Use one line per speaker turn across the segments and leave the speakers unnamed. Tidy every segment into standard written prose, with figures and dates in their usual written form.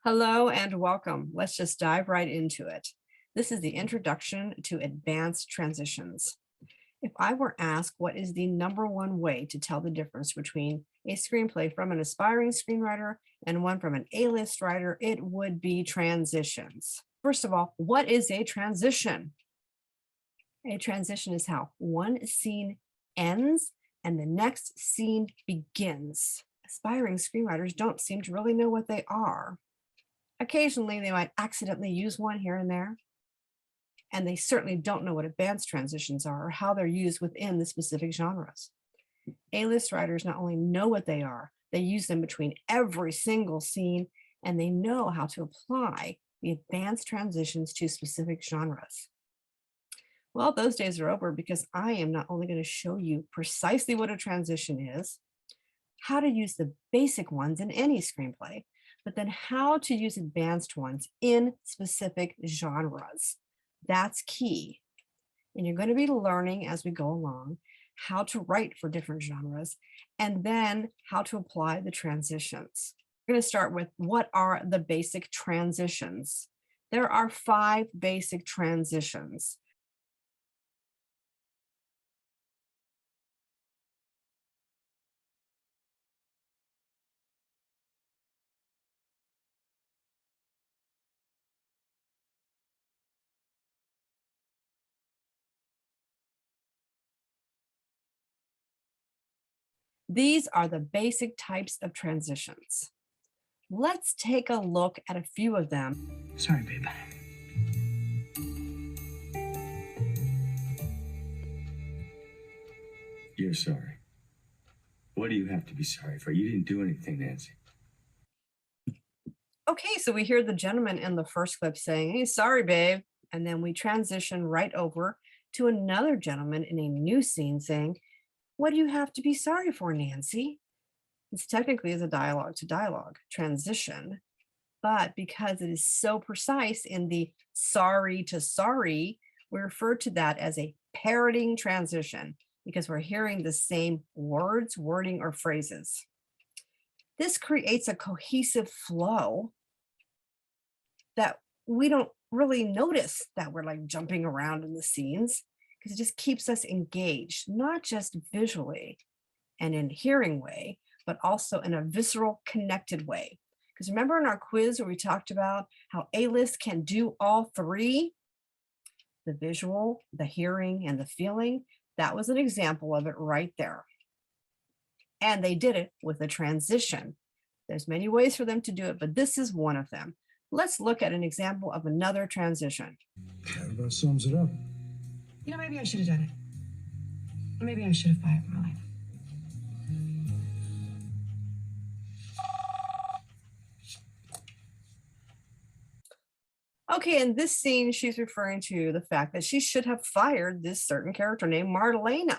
Hello and welcome. Let's just dive right into it. This is the introduction to advanced transitions. If I were asked what is the number one way to tell the difference between a screenplay from an aspiring screenwriter and one from an A-list writer, it would be transitions. First of all, what is a transition? A transition is how one scene ends and the next scene begins. Aspiring screenwriters don't seem to really know what they are. Occasionally, they might accidentally use one here and there, and they certainly don't know what advanced transitions are or how they're used within the specific genres. A-list writers not only know what they are, they use them between every single scene, and they know how to apply the advanced transitions to specific genres. Well, those days are over because I am not only going to show you precisely what a transition is, how to use the basic ones in any screenplay, but then how to use advanced ones in specific genres. That's key. And you're going to be learning as we go along how to write for different genres and then how to apply the transitions. We're going to start with what are the basic transitions. There are 5 basic transitions. These are the basic types of transitions. Let's take a look at a few of them.
Sorry, babe.
You're sorry. What do you have to be sorry for? You didn't do anything, Nancy.
Okay, so we hear the gentleman in the first clip saying, "Hey, sorry, babe." And then we transition right over to another gentleman in a new scene saying, "What do you have to be sorry for, Nancy?" This technically is a dialogue to dialogue transition, but because it is so precise in the sorry to sorry, we refer to that as a parroting transition because we're hearing the same words, wording, or phrases. This creates a cohesive flow that we don't really notice that we're like jumping around in the scenes because it just keeps us engaged, not just visually and in hearing way, but also in a visceral connected way. Because remember in our quiz where we talked about how A-list can do all 3, the visual, the hearing, and the feeling, that was an example of it right there. And they did it with a transition. There's many ways for them to do it, but this is one of them. Let's look at an example of another transition.
That about sums it up.
Maybe I should have done it. Maybe I should have fired Marlene.
Okay, in this scene, she's referring to the fact that she should have fired this certain character named Marlena.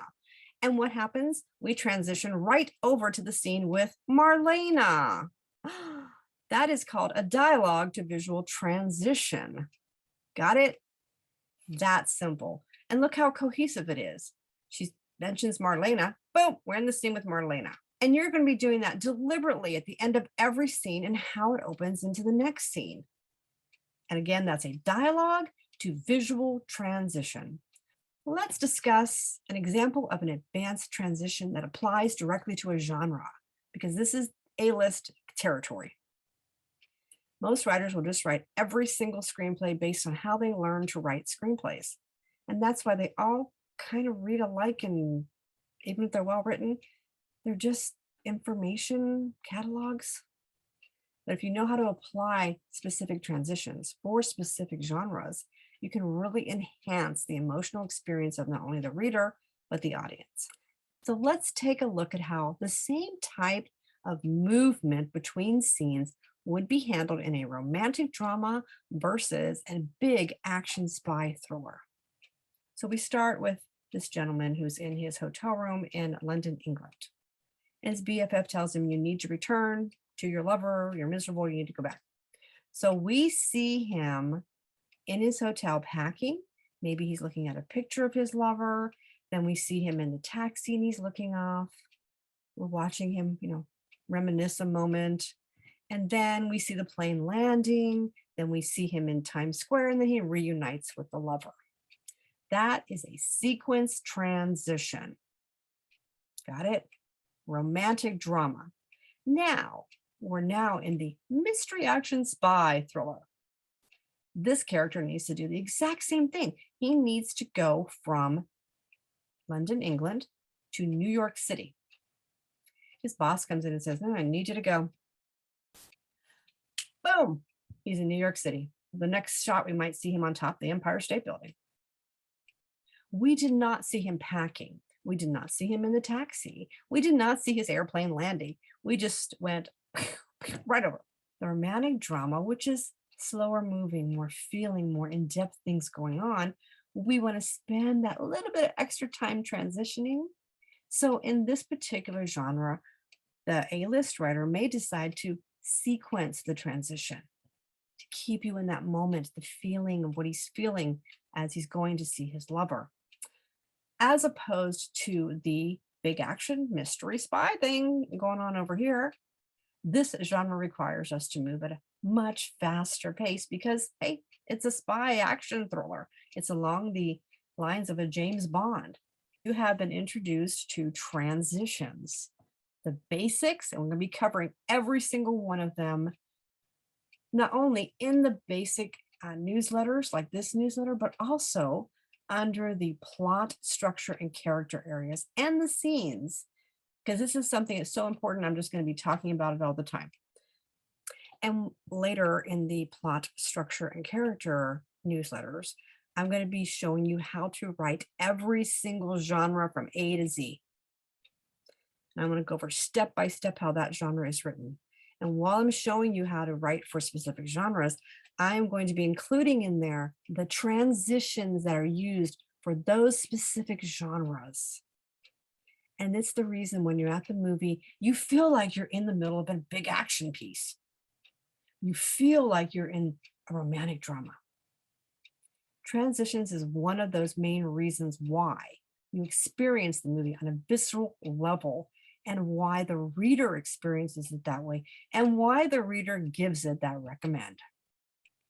And what happens? We transition right over to the scene with Marlena. That is called a dialogue to visual transition. Got it? That's simple. And look how cohesive it is. She mentions Marlena. Boom, we're in the scene with Marlena. And you're going to be doing that deliberately at the end of every scene and how it opens into the next scene. And again, that's a dialogue to visual transition. Let's discuss an example of an advanced transition that applies directly to a genre, because this is A-list territory. Most writers will just write every single screenplay based on how they learn to write screenplays. And that's why they all kind of read alike, and even if they're well written, they're just information catalogs. But if you know how to apply specific transitions for specific genres, you can really enhance the emotional experience of not only the reader, but the audience. So let's take a look at how the same type of movement between scenes would be handled in a romantic drama versus a big action spy thriller. So we start with this gentleman who's in his hotel room in London, England. His BFF tells him, "You need to return to your lover, you're miserable, you need to go back." So we see him in his hotel packing. Maybe he's looking at a picture of his lover. Then we see him in the taxi and he's looking off. We're watching him, reminisce a moment. And then we see the plane landing, then we see him in Times Square, and then he reunites with the lover. That is a sequence transition. Got it? Romantic drama. Now, we're now in the mystery action spy thriller. This character needs to do the exact same thing. He needs to go from London, England, to New York City. His boss comes in and says, "No, I need you to go." Boom, he's in New York City. The next shot, we might see him on top of the Empire State Building. We did not see him packing. We did not see him in the taxi. We did not see his airplane landing. We just went right over. The romantic drama, which is slower moving, more feeling, more in-depth things going on, we want to spend that little bit of extra time transitioning. So in this particular genre, the A-list writer may decide to sequence the transition to keep you in that moment, the feeling of what he's feeling as he's going to see his lover, as opposed to the big action mystery spy thing going on over here. This genre requires us to move at a much faster pace because, hey, it's a spy action thriller. It's along the lines of a James Bond. You have been introduced to transitions, the basics, and we're going to be covering every single one of them, not only in the basic newsletters like this newsletter, but also under the plot, structure, and character areas and the scenes, because this is something that's so important. I'm just going to be talking about it all the time. And later in the plot, structure, and character newsletters, I'm going to be showing you how to write every single genre from A to Z. And I'm going to go over step by step how that genre is written. And while I'm showing you how to write for specific genres, I'm going to be including in there the transitions that are used for those specific genres. And it's the reason when you're at the movie, you feel like you're in the middle of a big action piece. You feel like you're in a romantic drama. Transitions is one of those main reasons why you experience the movie on a visceral level, and why the reader experiences it that way, and why the reader gives it that recommend.